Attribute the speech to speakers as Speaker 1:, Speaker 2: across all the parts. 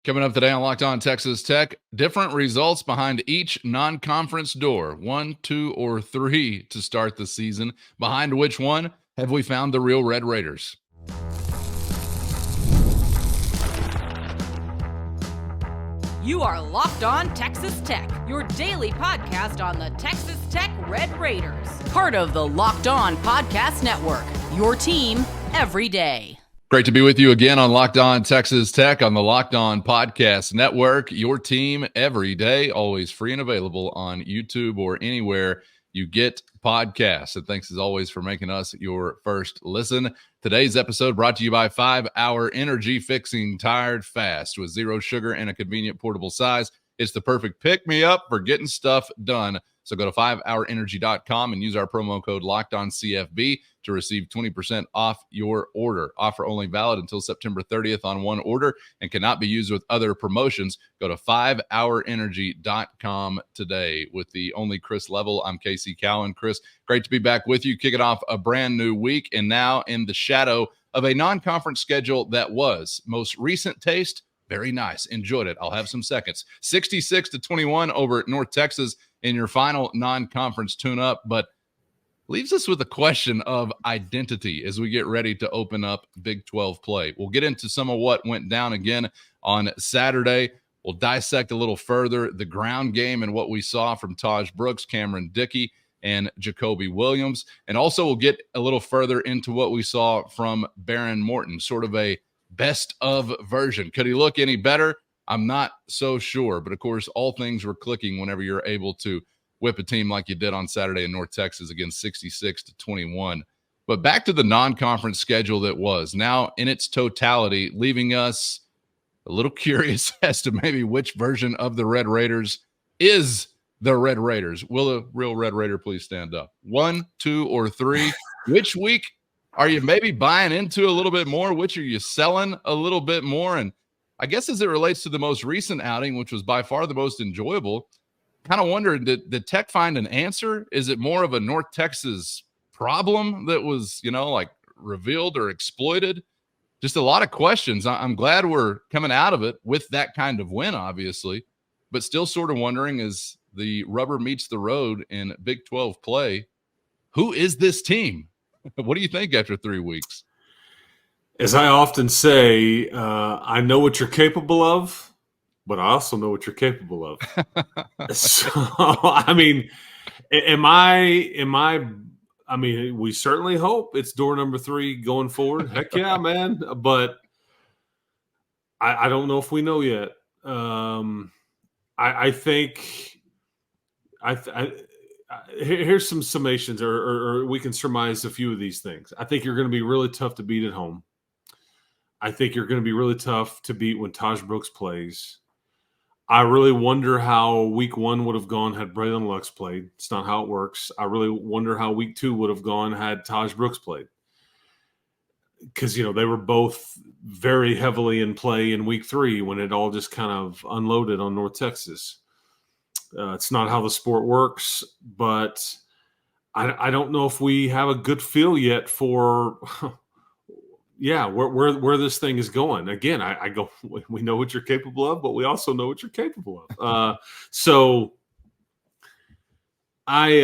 Speaker 1: Coming up today on Locked On Texas Tech, different results behind each non-conference door. 1, 2, or 3 to start the season. Behind which one have we found the real Red Raiders?
Speaker 2: You are Locked On Texas Tech, your daily podcast on the Texas Tech Red Raiders. Part of the Locked On Podcast Network, your team every day.
Speaker 1: Great to be with you again on Locked On Texas Tech on the Locked On Podcast Network, your team every day, always free and available on YouTube or anywhere you get podcasts. And thanks as always for making us your first listen. Today's episode brought to you by 5 Hour Energy, fixing tired fast with zero sugar and a convenient portable size. It's the perfect pick-me-up for getting stuff done. So go to 5hourenergy.com and use our promo code LOCKEDONCFB to receive 20% off your order. Offer only valid until September 30th on one order and cannot be used with other promotions. Go to 5hourenergy.com today. With the only Chris Level, I'm Casey Cowan. Chris, great to be back with you, kicking off a brand new week and now in the shadow of a non-conference schedule that was most recent taste. Very nice. Enjoyed it. I'll have some seconds. 66-21 over at North Texas in your final non-conference tune-up, but leaves us with a question of identity as we get ready to open up Big 12 play. We'll get into some of what went down again on Saturday. We'll dissect a little further the ground game and what we saw from Taj Brooks, Cameron Dickey, and Jacoby Williams. And also we'll get a little further into what we saw from Behren Morton, sort of a best of version. Could he look any better? I'm not so sure. But of course, all things were clicking whenever you're able to whip a team like you did on Saturday in North Texas against 66-21. But back to the non-conference schedule that was now in its totality, leaving us a little curious as to maybe which version of the Red Raiders is the Red Raiders. Will a real Red Raider please stand up? 1, 2, or 3? Which week are you maybe buying into a little bit more? Which are you selling a little bit more? And I guess as it relates to the most recent outing, which was by far the most enjoyable, kind of wondered, did Tech find an answer? Is it more of a North Texas problem that was, like revealed or exploited? Just a lot of questions. I'm glad we're coming out of it with that kind of win, obviously, but still sort of wondering as the rubber meets the road in Big 12 play, who is this team? What do you think after 3 weeks?
Speaker 3: As I often say, I know what you're capable of, but I also know what you're capable of. So, I mean, we certainly hope it's door number 3 going forward. Heck yeah, man. But I don't know if we know yet. I think here's some summations, or we can surmise a few of these things. I think you're going to be really tough to beat at home. I think you're going to be really tough to beat when Taj Brooks plays. I really wonder how week 1 would have gone had Braylon Lux played. It's not how it works. I really wonder how week 2 would have gone had Taj Brooks played. Because, they were both very heavily in play in week 3 when it all just kind of unloaded on North Texas. It's not how the sport works, but I don't know if we have a good feel yet for where this thing is going. Again, I go, we know what you're capable of, but we also know what you're capable of. So I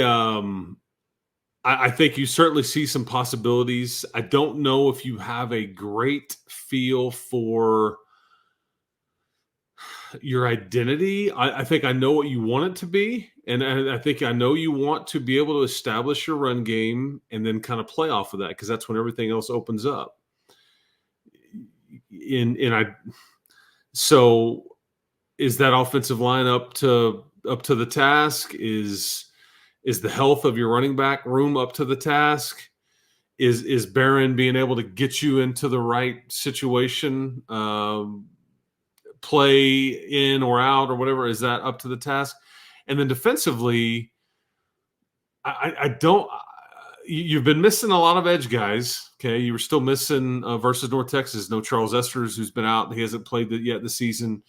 Speaker 3: think you certainly see some possibilities. I don't know if you have a great feel for your identity. I think I know what you want it to be. And I think I know you want to be able to establish your run game and then kind of play off of that, because that's when everything else opens up. So is that offensive line up to the task? Is the health of your running back room up to the task? Is Behren being able to get you into the right situation, play in or out or whatever? Is that up to the task? And then defensively, I don't. You've been missing a lot of edge guys. Okay, you were still missing versus North Texas. No Charles Esters, who's been out. He hasn't played yet this season.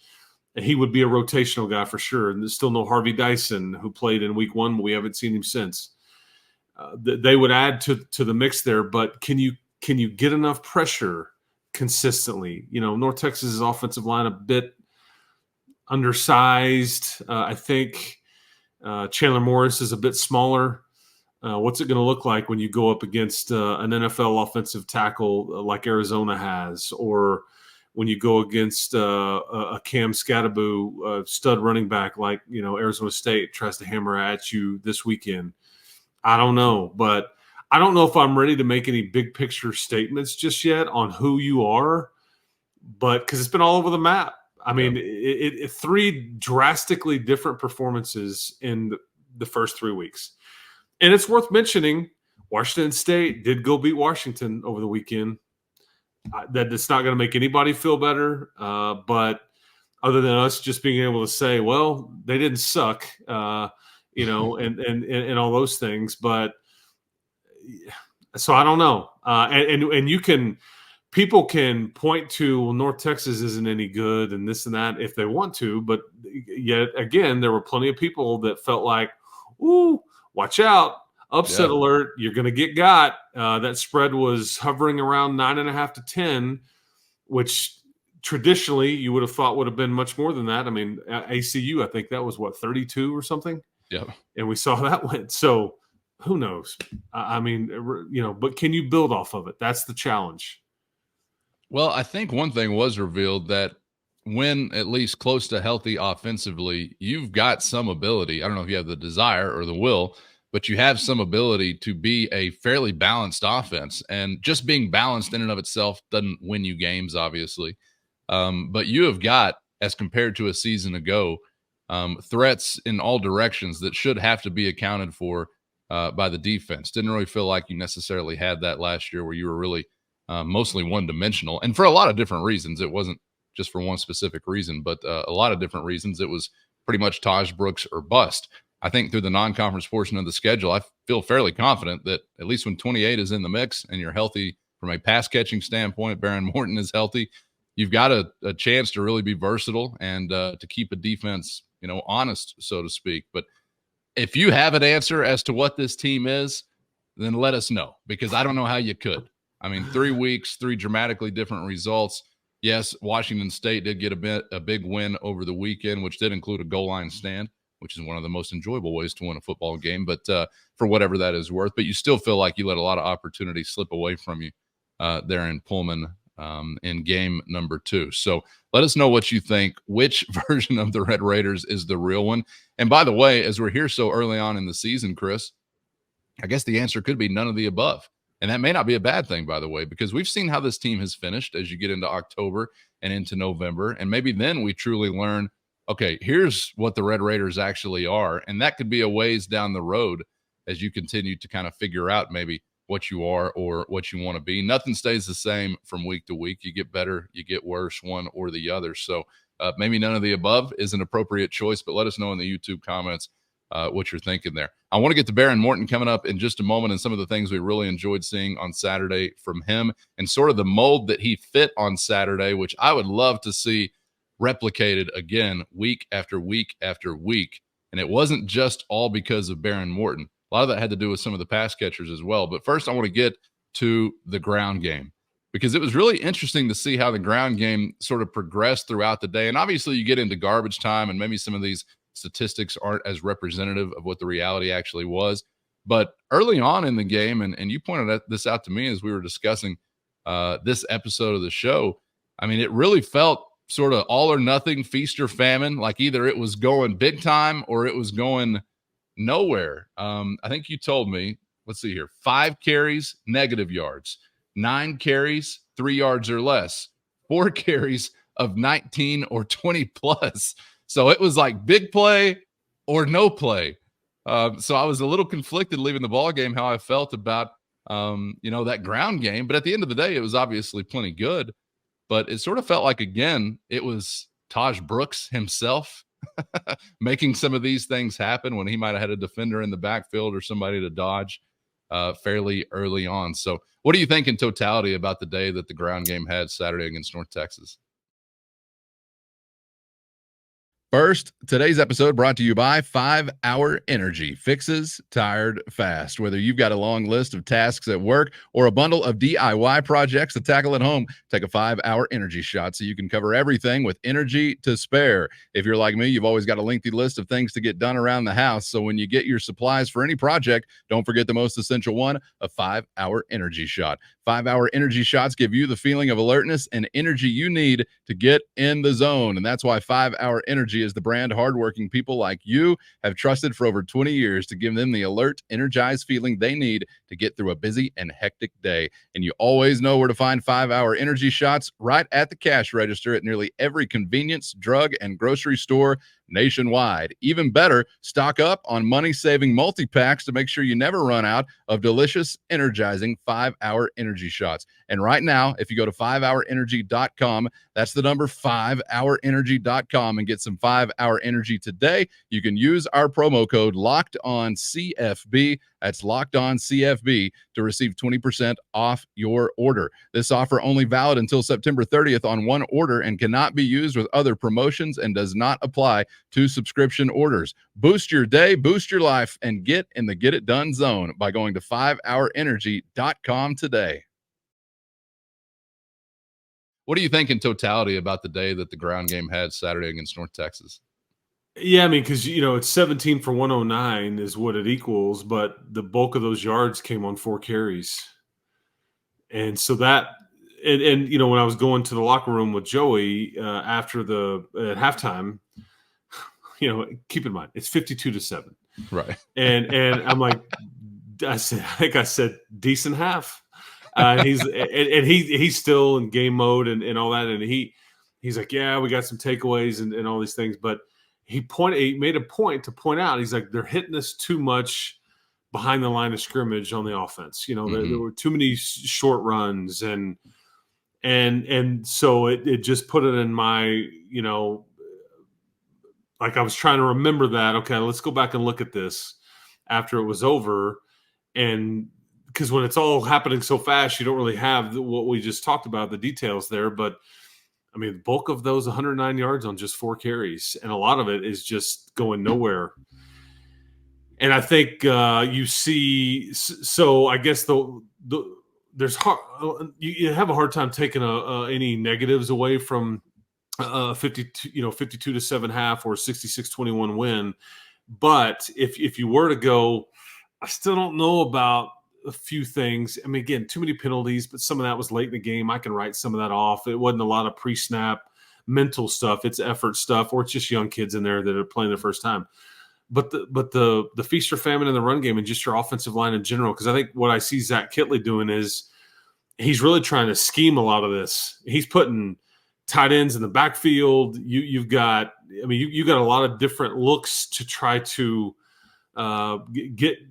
Speaker 3: And he would be a rotational guy for sure. And there's still no Harvey Dyson, who played in week 1, but we haven't seen him since. They would add to the mix there. But can you get enough pressure consistently? North Texas's offensive line a bit undersized. I think Chandler Morris is a bit smaller. What's it going to look like when you go up against an NFL offensive tackle like Arizona has, or when you go against a Cam Scatterbo, stud running back like Arizona State tries to hammer at you this weekend? I don't know, but I don't know if I'm ready to make any big picture statements just yet on who you are, but because it's been all over the map. I mean, it 3 drastically different performances in the first 3 weeks. And it's worth mentioning, Washington State did go beat Washington over the weekend. That's not going to make anybody feel better, but other than us just being able to say, well, they didn't suck, and all those things. But so I don't know. And people can point to, well, North Texas isn't any good and this and that if they want to, but yet again, there were plenty of people that felt like, ooh, watch out, upset alert, you're going to get got. That spread was hovering around 9.5 to 10, which traditionally you would have thought would have been much more than that. I mean, ACU, I think that was 32 or something.
Speaker 1: Yeah.
Speaker 3: And we saw that went. So who knows? I mean, but can you build off of it? That's the challenge.
Speaker 1: Well, I think one thing was revealed, that when at least close to healthy offensively, you've got some ability. I don't know if you have the desire or the will, but you have some ability to be a fairly balanced offense. And just being balanced in and of itself doesn't win you games, obviously. But you have got, as compared to a season ago, threats in all directions that should have to be accounted for by the defense. Didn't really feel like you necessarily had that last year, where you were really mostly one-dimensional, and for a lot of different reasons. It wasn't just for one specific reason, but a lot of different reasons. It was pretty much Taj Brooks or bust. I think through the non-conference portion of the schedule, I feel fairly confident that at least when 28 is in the mix and you're healthy from a pass-catching standpoint, Behren Morton is healthy, you've got a chance to really be versatile and to keep a defense, honest, so to speak. But if you have an answer as to what this team is, then let us know, because I don't know how you could. I mean, 3 weeks, 3 dramatically different results. Yes, Washington State did get a big win over the weekend, which did include a goal line stand, which is one of the most enjoyable ways to win a football game, but for whatever that is worth. But you still feel like you let a lot of opportunities slip away from you there in Pullman in game number 2. So let us know what you think, which version of the Red Raiders is the real one. And by the way, as we're here so early on in the season, Chris, I guess the answer could be none of the above. And that may not be a bad thing, by the way, because we've seen how this team has finished as you get into October and into November. And maybe then we truly learn, okay, here's what the Red Raiders actually are. And that could be a ways down the road as you continue to kind of figure out maybe what you are or what you want to be. Nothing stays the same from week to week. You get better, you get worse, one or the other. So maybe none of the above is an appropriate choice, but let us know in the YouTube comments what you're thinking there. I want to get to Behren Morton coming up in just a moment, and some of the things we really enjoyed seeing on Saturday from him, and sort of the mold that he fit on Saturday, which I would love to see replicated again week after week after week. And it wasn't just all because of Behren Morton. A lot of that had to do with some of the pass catchers as well. But first, I want to get to the ground game, because it was really interesting to see how the ground game sort of progressed throughout the day. And obviously you get into garbage time, and maybe some of these statistics aren't as representative of what the reality actually was. But early on in the game, and you pointed this out to me as we were discussing this episode of the show, I mean, it really felt sort of all or nothing, feast or famine, like either it was going big time or it was going nowhere. I think you told me, let's see here, 5 carries, negative yards, 9 carries, 3 yards or less, 4 carries of 19 or 20 plus. So it was like big play or no play. So I was a little conflicted leaving the ball game, how I felt about, that ground game. But at the end of the day, it was obviously plenty good. But it sort of felt like, again, it was Taj Brooks himself making some of these things happen when he might have had a defender in the backfield or somebody to dodge fairly early on. So what do you think in totality about the day that the ground game had Saturday against North Texas? First, today's episode brought to you by 5 Hour Energy. Fixes tired fast. Whether you've got a long list of tasks at work or a bundle of DIY projects to tackle at home, take a 5 Hour Energy shot so you can cover everything with energy to spare. If you're like me, you've always got a lengthy list of things to get done around the house. So when you get your supplies for any project, don't forget the most essential one, a 5 Hour Energy shot. 5 Hour Energy shots give you the feeling of alertness and energy you need to get in the zone. And that's why 5 Hour Energy is the brand hardworking people like you have trusted for over 20 years to give them the alert, energized feeling they need to get through a busy and hectic day. And you always know where to find 5 Hour Energy shots, right at the cash register at nearly every convenience, drug, and grocery store nationwide. Even better, stock up on money-saving multi-packs to make sure you never run out of delicious, energizing 5 Hour Energy shots. And right now, if you go to 5hourenergy.com, that's the number 5hourenergy.com, and get some 5 Hour Energy today, you can use our promo code LOCKEDONCFB. That's LOCKEDONCFB to receive 20% off your order. This offer only valid until September 30th on one order and cannot be used with other promotions and does not apply to subscription orders. Boost your day, boost your life, and get in the Get It Done zone by going to 5hourenergy.com today. What do you think in totality about the day that the ground game had Saturday against North Texas?
Speaker 3: Yeah, I mean, because, it's 17 for 109 is what it equals, but the bulk of those yards came on 4 carries. And so that – and when I was going to the locker room with Joey after at halftime, keep in mind, it's 52-7.
Speaker 1: Right.
Speaker 3: And I'm like – I think I said decent half. He's still in game mode and all that. And he's like, yeah, we got some takeaways and all these things. But he made a point to point out, he's like, they're hitting us too much behind the line of scrimmage on the offense. There were too many short runs and so it just put it in my, like I was trying to remember that. Okay, let's go back and look at this after it was over. And because when it's all happening so fast, you don't really have what we just talked about, the details there. But, I mean, the bulk of those 109 yards on just 4 carries, and a lot of it is just going nowhere. And I think you see – so I guess there's you have a hard time taking any negatives away from 52-7 half or 66-21 win. But if you were to go, I still don't know about a few things. I mean, again, too many penalties, but some of that was late in the game. I can write some of that off. It wasn't a lot of pre-snap mental stuff. It's effort stuff, or it's just young kids in there that are playing the first time. But the feast or famine in the run game and just your offensive line in general, because I think what I see Zach Kitley doing is he's really trying to scheme a lot of this. He's putting tight ends in the backfield. You've got a lot of different looks to try to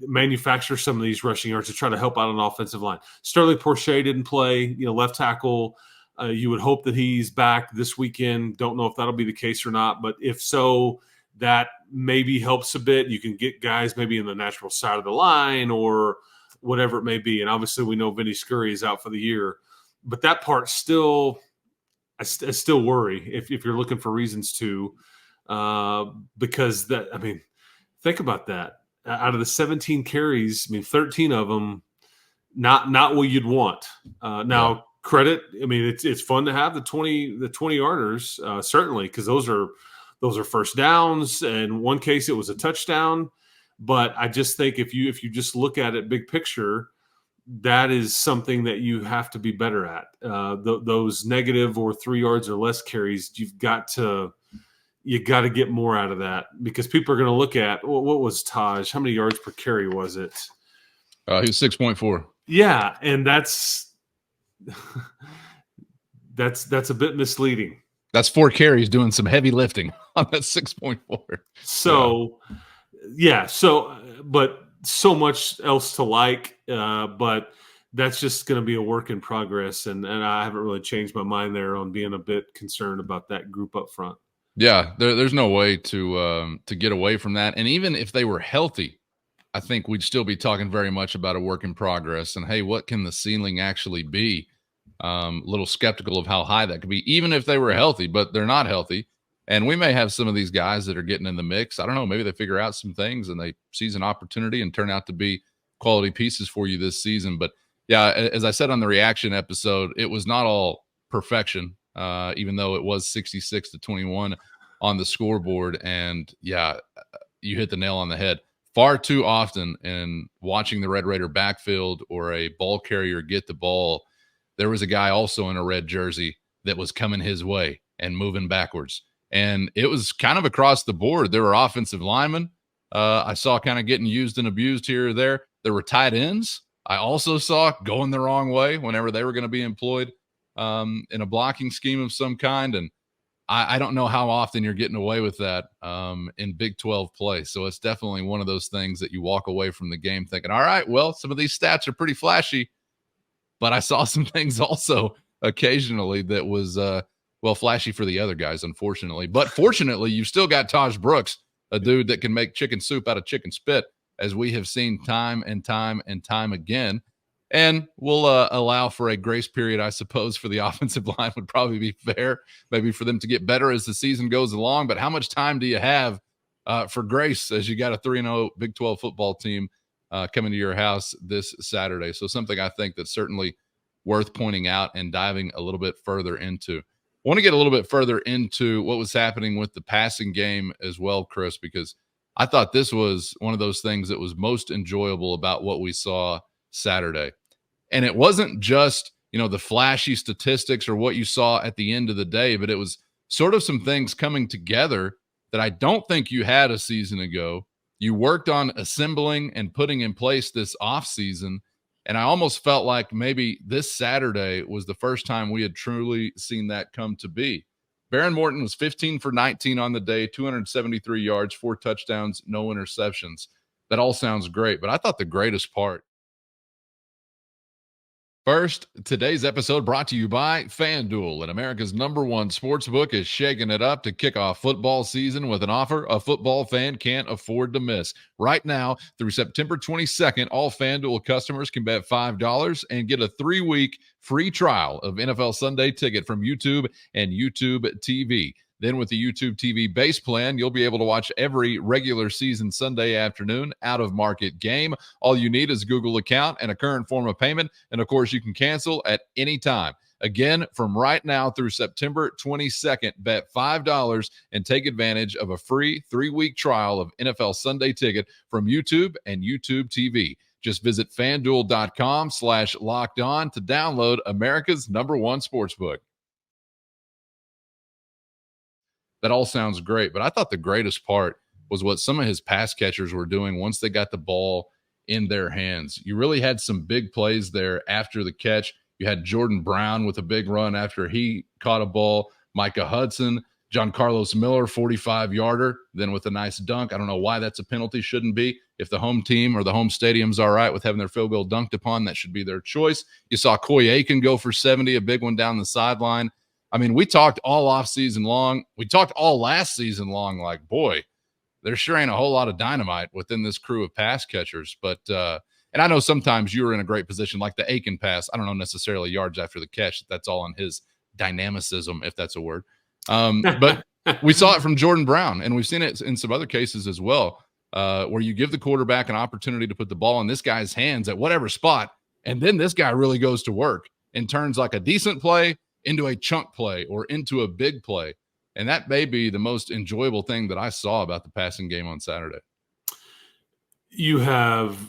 Speaker 3: manufacture some of these rushing yards to try to help out an offensive line. Sterling Porcher didn't play, left tackle. You would hope that he's back this weekend. Don't know if that'll be the case or not, but if so, that maybe helps a bit. You can get guys maybe in the natural side of the line or whatever it may be. And obviously we know Vinny Scurry is out for the year, but that part still, I still worry if you're looking for reasons to, because that, I mean, think about that. Out of the 17 carries, 13 of them, not what you'd want. Now, credit. I mean, it's fun to have the 20 yarders, certainly, because those are first downs. And one case, it was a touchdown. But I just think if you just look at it big picture, that is something that you have to be better at. Those negative or 3 yards or less carries, you got to get more out of that, because people are going to look at what was Taj? How many yards per carry was it?
Speaker 1: He was 6.4. Yeah,
Speaker 3: and that's a bit misleading.
Speaker 1: That's 4 carries doing some heavy lifting on that 6.4.
Speaker 3: So, but so much else to like, but that's just going to be a work in progress, and I haven't really changed my mind there on being a bit concerned about that group up front.
Speaker 1: Yeah, there's no way to get away from that. And even if they were healthy, I think we'd still be talking very much about a work in progress. And, hey, what can the ceiling actually be? A little skeptical of how high that could be, even if they were healthy, but they're not healthy. And we may have some of these guys that are getting in the mix. I don't know. Maybe they figure out some things and they seize an opportunity and turn out to be quality pieces for you this season. But yeah, as I said on the reaction episode, it was not all perfection, even though it was 66-21 on the scoreboard. And yeah, you hit the nail on the head. Far too often in watching the Red Raider backfield or a ball carrier get the ball, there was a guy also in a red jersey that was coming his way and moving backwards. And it was kind of across the board. There were offensive linemen I saw kind of getting used and abused here or there. There were tight ends I also saw going the wrong way whenever they were going to be employed in a blocking scheme of some kind. And I don't know how often you're getting away with that in Big 12 play. So it's definitely one of those things that you walk away from the game thinking, all right, well, some of these stats are pretty flashy, but I saw some things also occasionally that was, flashy for the other guys, unfortunately. But fortunately, you've still got Taj Brooks, a dude that can make chicken soup out of chicken spit, as we have seen time and time and time again. And we'll allow for a grace period, I suppose, for the offensive line would probably be fair, maybe for them to get better as the season goes along. But how much time do you have for grace as you got a 3-0 Big 12 football team coming to your house this Saturday? So something I think that's certainly worth pointing out and diving a little bit further into. I want to get a little bit further into what was happening with the passing game as well, Chris, because I thought this was one of those things that was most enjoyable about what we saw Saturday. And it wasn't just, the flashy statistics or what you saw at the end of the day, but it was sort of some things coming together that I don't think you had a season ago. You worked on assembling and putting in place this offseason. And I almost felt like maybe this Saturday was the first time we had truly seen that come to be. Behren Morton was 15 for 19 on the day, 273 yards, 4 touchdowns, no interceptions. That all sounds great, but I thought the greatest part. First, today's episode brought to you by FanDuel, and America's #1 sportsbook is shaking it up to kick off football season with an offer a football fan can't afford to miss. Right now, through September 22nd, all FanDuel customers can bet $5 and get a 3-week free trial of NFL Sunday Ticket from YouTube and YouTube TV. Then with the YouTube TV base plan, you'll be able to watch every regular season Sunday afternoon out-of-market game. All you need is a Google account and a current form of payment. And, of course, you can cancel at any time. Again, from right now through September 22nd, bet $5 and take advantage of a free 3-week trial of NFL Sunday Ticket from YouTube and YouTube TV. Just visit FanDuel.com/lockedon to download America's #1 sportsbook. That all sounds great, but I thought the greatest part was what some of his pass catchers were doing once they got the ball in their hands. You really had some big plays there after the catch. You had Jordan Brown with a big run after he caught a ball. Micah Hudson, John Carlos Miller, 45-yarder, then with a nice dunk. I don't know why that's a penalty. Shouldn't be. If the home team or the home stadium's all right with having their field goal dunked upon, that should be their choice. You saw Coy Aiken go for 70, a big one down the sideline. I mean, we talked all off season long. We talked all last season long, like, boy, there sure ain't a whole lot of dynamite within this crew of pass catchers. But, and I know sometimes you were in a great position, like the Aiken pass. I don't know necessarily yards after the catch. That's all on his dynamicism, if that's a word. But we saw it from Jordan Brown, and we've seen it in some other cases as well, where you give the quarterback an opportunity to put the ball in this guy's hands at whatever spot, and then this guy really goes to work and turns like a decent play into a chunk play or into a big play. And that may be the most enjoyable thing that I saw about the passing game on Saturday.
Speaker 3: You have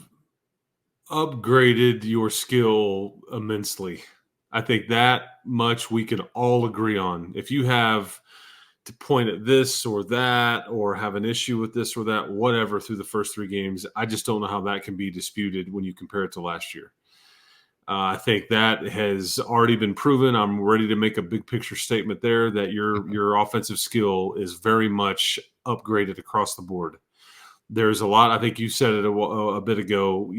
Speaker 3: upgraded your skill immensely. I think that much we can all agree on. If you have to point at this or that or have an issue with this or that, whatever, through the first 3 games, I just don't know how that can be disputed when you compare it to last year. I think that has already been proven. I'm ready to make a big picture statement there that your offensive skill is very much upgraded across the board. There's a lot, I think you said it a bit ago,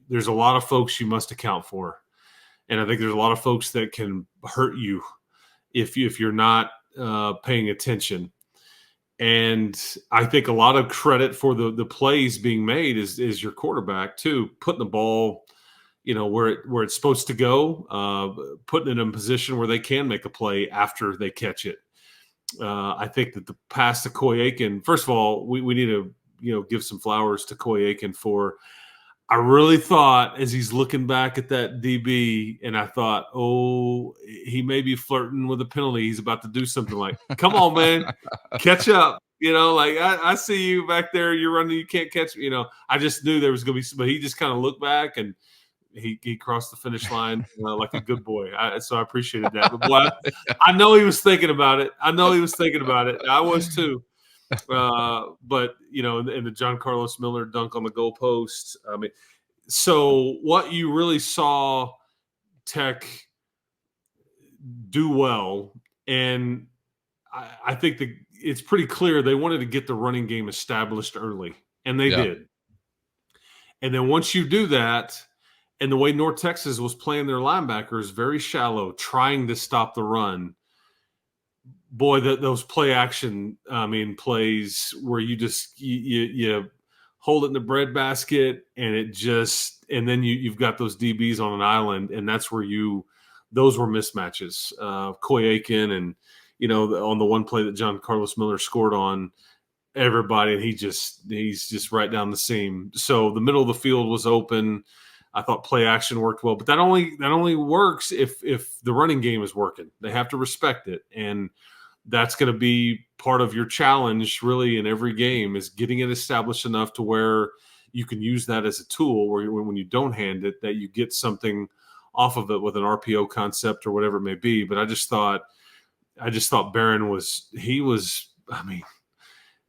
Speaker 3: there's a lot of folks you must account for. And I think there's a lot of folks that can hurt you if you're not paying attention. And I think a lot of credit for the plays being made is your quarterback too, putting the ball where it's supposed to go, putting it in a position where they can make a play after they catch it. I think that the pass to Coy Aiken, first of all, we need to give some flowers to Coy Aiken for. I really thought as he's looking back at that DB, and I thought, oh, he may be flirting with a penalty. He's about to do something like, come on, man, catch up. Like I see you back there. You're running. You can't catch me. I just knew there was going to be, but he just kind of looked back and he crossed the finish line like a good boy. So I appreciated that. But boy, I know he was thinking about it. I was too. But and the John Carlos Miller dunk on the goalpost. I mean, so what you really saw Tech do well, and I think it's pretty clear they wanted to get the running game established early, and they did. And then once you do that, and the way North Texas was playing their linebackers, very shallow, trying to stop the run. Boy, those play action, plays where you just you hold it in the breadbasket, and then you've got those DBs on an island, and that's where those were mismatches. Coy Aiken, and on the one play that John Carlos Miller scored on everybody, and he's just right down the seam. So the middle of the field was open. I thought play action worked well, but that only works if the running game is working. They have to respect it, and that's going to be part of your challenge really in every game, is getting it established enough to where you can use that as a tool where when you don't hand it, that you get something off of it with an RPO concept or whatever it may be. But I just thought Behren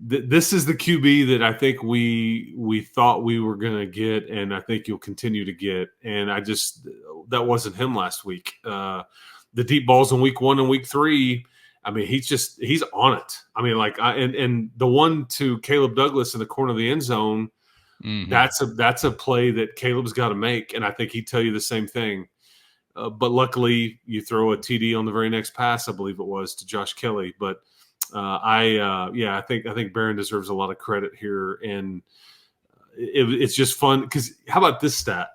Speaker 3: this is the QB that I think we thought we were going to get, and I think you'll continue to get. And that wasn't him last week. The deep balls in week 1 and week 3, he's on it. And the one to Caleb Douglas in the corner of the end zone, that's a play that Caleb's got to make, and I think he'd tell you the same thing. But luckily, you throw a TD on the very next pass, I believe it was, to Josh Kelly. But I think Behren deserves a lot of credit here, and it's just fun because how about this stat?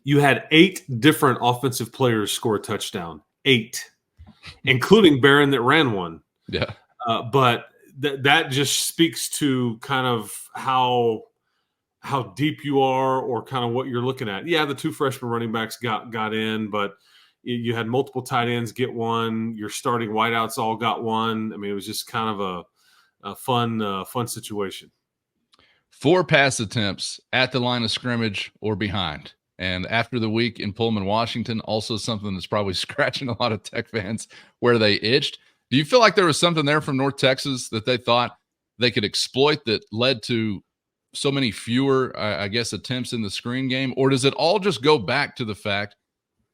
Speaker 3: You had 8 different offensive players score a touchdown, 8. Including Behren that ran one.
Speaker 1: Yeah.
Speaker 3: But that just speaks to kind of how deep you are, or kind of what you're looking at. Yeah, the 2 freshman running backs got in, but you had multiple tight ends get one. Your starting wideouts all got one. It was just kind of a fun situation.
Speaker 1: 4 pass attempts at the line of scrimmage or behind. And after the week in Pullman, Washington, also something that's probably scratching a lot of Tech fans where they itched. Do you feel like there was something there from North Texas that they thought they could exploit that led to so many fewer, attempts in the screen game? Or does it all just go back to the fact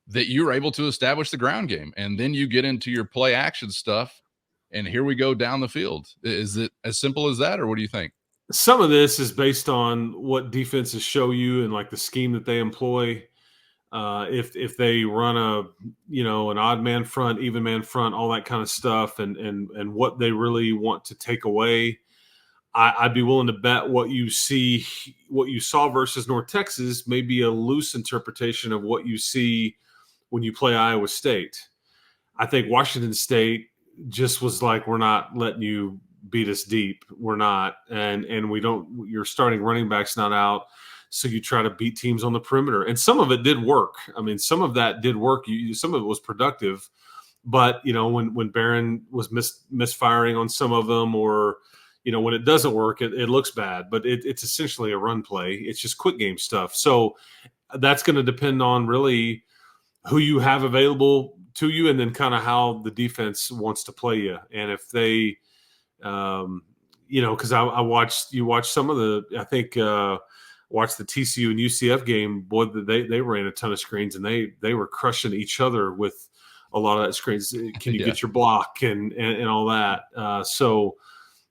Speaker 1: that you're able to establish the ground game and then you get into your play action stuff and here we go down the field? Is it as simple as that, or what do you think?
Speaker 3: Some of this is based on what defenses show you and like the scheme that they employ. If they run an odd man front, even man front, all that kind of stuff, and what they really want to take away, I'd be willing to bet what you saw versus North Texas may be a loose interpretation of what you see when you play Iowa State. I think Washington State just was like, we're not letting you beat us deep. We're not. And we don't, your starting running back's not out. So you try to beat teams on the perimeter. And some of it did work. Some of that did work. Some of it was productive. But, when Behren was misfiring on some of them, or, when it doesn't work, it looks bad. But it's essentially a run play. It's just quick game stuff. So that's going to depend on really who you have available to you, and then kind of how the defense wants to play you. And if they, because I watched some of the, watched the TCU and UCF game. Boy, they ran a ton of screens, and they were crushing each other with a lot of that screens. Can you get your block and all that? So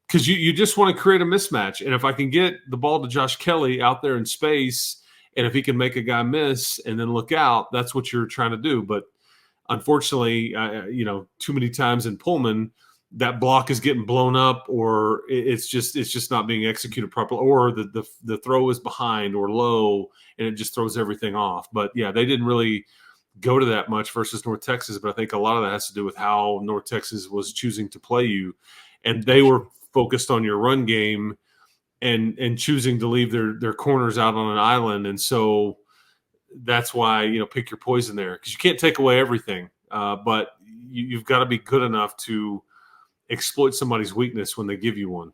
Speaker 3: because you just want to create a mismatch. And if I can get the ball to Josh Kelly out there in space, and if he can make a guy miss and then look out, that's what you're trying to do. But unfortunately, too many times in Pullman, that block is getting blown up, or it's just not being executed properly, or the throw is behind or low, and it just throws everything off. But yeah, they didn't really go to that much versus North Texas, but I think a lot of that has to do with how North Texas was choosing to play you, and they were focused on your run game and choosing to leave their corners out on an island, and so that's why pick your poison there, because you can't take away everything, but you've got to be good enough to exploit somebody's weakness when they give you one.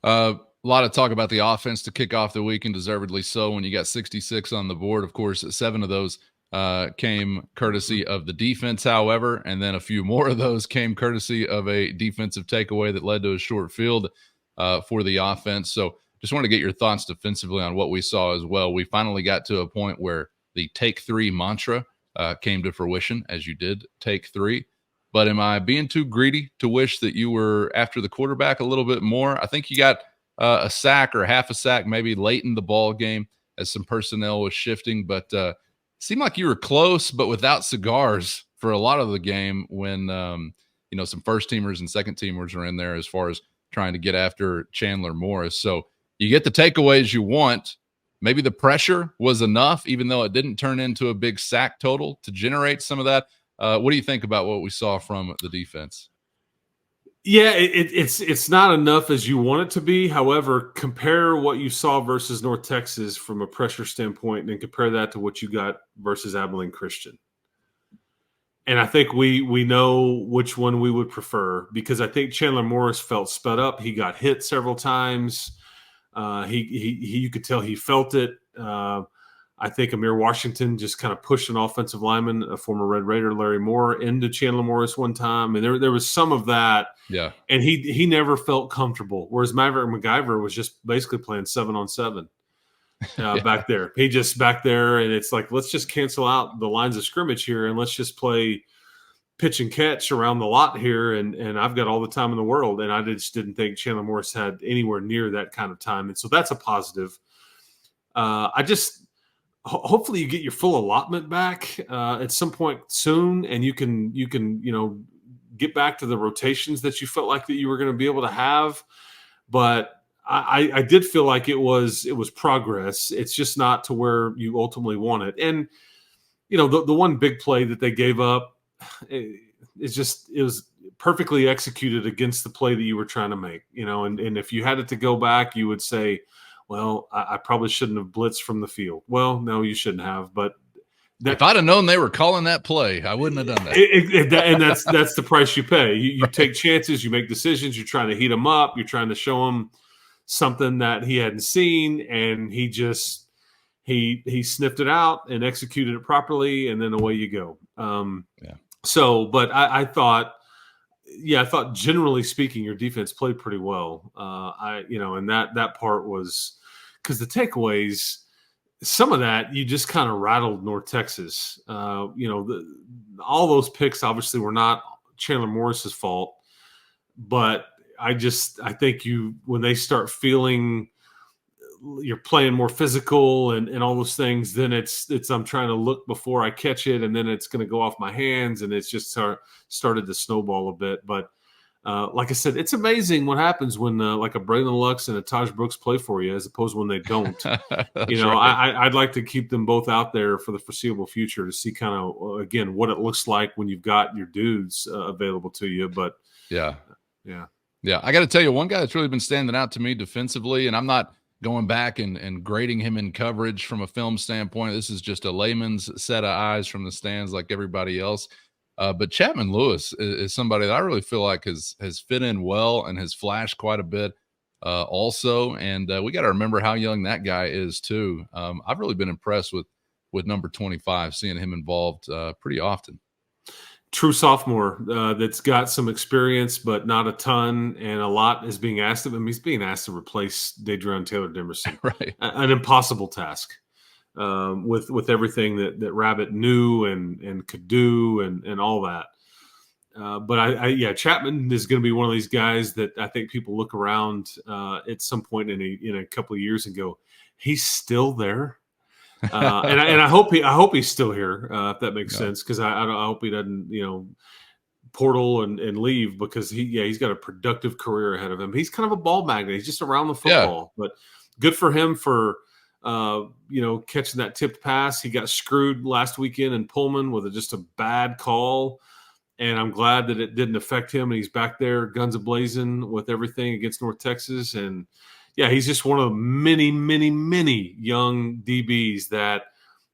Speaker 1: A lot of talk about the offense to kick off the week, and deservedly so. When you got 66 on the board, of course, 7 of those came courtesy of the defense, however, and then a few more of those came courtesy of a defensive takeaway that led to a short field for the offense. So just want to get your thoughts defensively on what we saw as well. We finally got to a point where the take 3 mantra came to fruition, as you did take 3. But am I being too greedy to wish that you were after the quarterback a little bit more? I think you got a sack or half a sack maybe late in the ball game as some personnel was shifting, but seemed like you were close, but without cigars for a lot of the game when, some first teamers and second teamers are in there as far as trying to get after Chandler Morris. So you get the takeaways you want. Maybe the pressure was enough, even though it didn't turn into a big sack total to generate some of that. What do you think about what we saw from the defense?
Speaker 3: Yeah, it's not enough as you want it to be. However, compare what you saw versus North Texas from a pressure standpoint, and compare that to what you got versus Abilene Christian. And I think we know which one we would prefer, because I think Chandler Morris felt sped up. He got hit several times. You could tell he felt it. I think Amir Washington just kind of pushed an offensive lineman, a former Red Raider, Larry Moore, into Chandler Morris one time. And there was some of that. Yeah. And he never felt comfortable. Whereas Maverick MacGyver was just basically playing 7-on-7 back there. He just back there, and it's like, let's just cancel out the lines of scrimmage here, and let's just play pitch and catch around the lot here. And I've got all the time in the world. And I just didn't think Chandler Morris had anywhere near that kind of time. And so that's a positive. Hopefully you get your full allotment back at some point soon, and you can get back to the rotations that you felt like that you were going to be able to have. But I did feel like it was progress. It's just not to where you ultimately want it. And the one big play that they gave up, it was perfectly executed against the play that you were trying to make. And if you had it to go back, you would say, well, I probably shouldn't have blitzed from the field. Well, no, you shouldn't have. But
Speaker 1: if I'd have known they were calling that play, I wouldn't have done that.
Speaker 3: And that's the price you pay. You right. Take chances. You make decisions. You're trying to heat him up. You're trying to show him something that he hadn't seen, and he he sniffed it out and executed it properly, and then away you go. So, but I thought generally speaking, your defense played pretty well. And that part was. Because the takeaways, some of that you just kind of rattled North Texas. All those picks obviously were not Chandler Morris's fault, but I think when they start feeling you're playing more physical and all those things, then it's I'm trying to look before I catch it, and then it's going to go off my hands, and it's just started to snowball a bit, but. Like I said, it's amazing what happens when like a Braylon Lux and a Taj Brooks play for you, as opposed to when they don't. Right. I'd like to keep them both out there for the foreseeable future to see kind of again what it looks like when you've got your dudes available to you. But yeah.
Speaker 1: I got to tell you, one guy that's really been standing out to me defensively, and I'm not going back and grading him in coverage from a film standpoint. This is just a layman's set of eyes from the stands, like everybody else. But Chapman Lewis is somebody that I really feel like has fit in well and has flashed quite a bit also. And we got to remember how young that guy is too. I've really been impressed with number 25, seeing him involved pretty often.
Speaker 3: True sophomore that's got some experience, but not a ton. And a lot is being asked of him. He's being asked to replace Dadrion Taylor-Demerson.
Speaker 1: Right. An
Speaker 3: impossible task. With everything that Rabbit knew and could do and all that. But Chapman is going to be one of these guys that I think people look around at some point in a couple of years and go, he's still there. And I hope he's still here, if that makes sense. Cause I hope he doesn't, portal and leave, because he's got a productive career ahead of him. He's kind of a ball magnet. He's just around the football, but good for him for catching that tipped pass. He got screwed last weekend in Pullman with just a bad call. And I'm glad that it didn't affect him. And he's back there guns a-blazing with everything against North Texas. And, yeah, he's just one of many, many, many young DBs that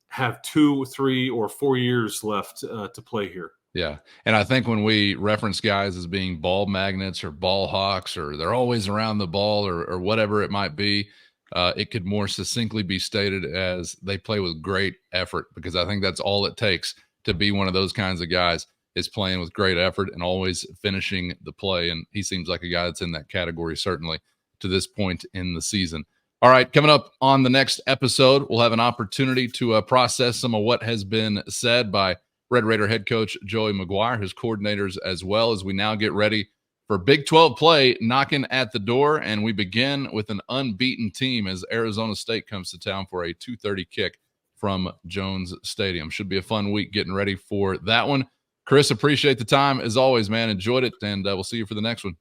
Speaker 3: have 2, 3, or 4 years left to play here.
Speaker 1: Yeah. And I think when we reference guys as being ball magnets or ball hawks, or they're always around the ball, or whatever it might be, it could more succinctly be stated as they play with great effort, because I think that's all it takes to be one of those kinds of guys, is playing with great effort and always finishing the play. And he seems like a guy that's in that category, certainly to this point in the season. All right, coming up on the next episode, we'll have an opportunity to process some of what has been said by Red Raider head coach Joey McGuire, his coordinators, as well as we now get ready for Big 12 play knocking at the door. And we begin with an unbeaten team as Arizona State comes to town for a 2:30 kick from Jones Stadium. Should be a fun week getting ready for that one. Chris, appreciate the time as always, man. Enjoyed it, and we'll see you for the next one.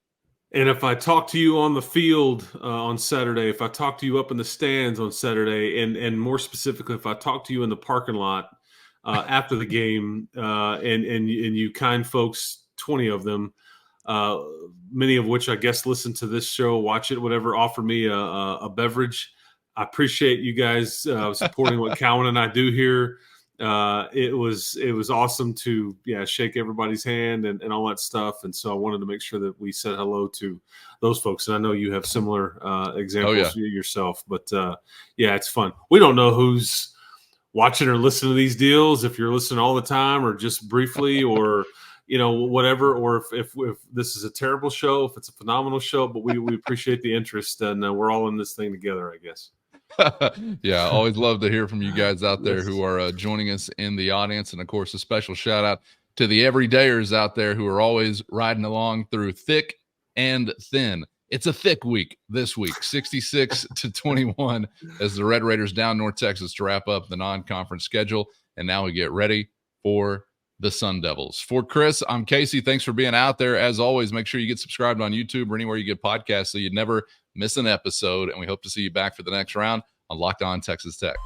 Speaker 3: And if I talk to you on the field on Saturday, if I talk to you up in the stands on Saturday, and more specifically, if I talk to you in the parking lot after the game, and you kind folks, 20 of them, many of which I guess listen to this show, watch it, whatever, offer me a beverage. I appreciate you guys supporting what Cowan and I do here. It was awesome to shake everybody's hand and all that stuff, and so I wanted to make sure that we said hello to those folks. And I know you have similar examples yourself, but it's fun. We don't know who's watching or listening to these deals, if you're listening all the time or just briefly, or whatever, or if this is a terrible show, if it's a phenomenal show, but we appreciate the interest, and we're all in this thing together, I guess.
Speaker 1: Yeah, always love to hear from you guys out there who are joining us in the audience. And of course, a special shout out to the everydayers out there who are always riding along through thick and thin. It's a thick week this week, 66-21, as the Red Raiders down North Texas to wrap up the non-conference schedule. And now we get ready for the Sun Devils. For Chris, I'm Casey. Thanks for being out there. As always, make sure you get subscribed on YouTube or anywhere you get podcasts so you never miss an episode. And we hope to see you back for the next round on Locked On Texas Tech.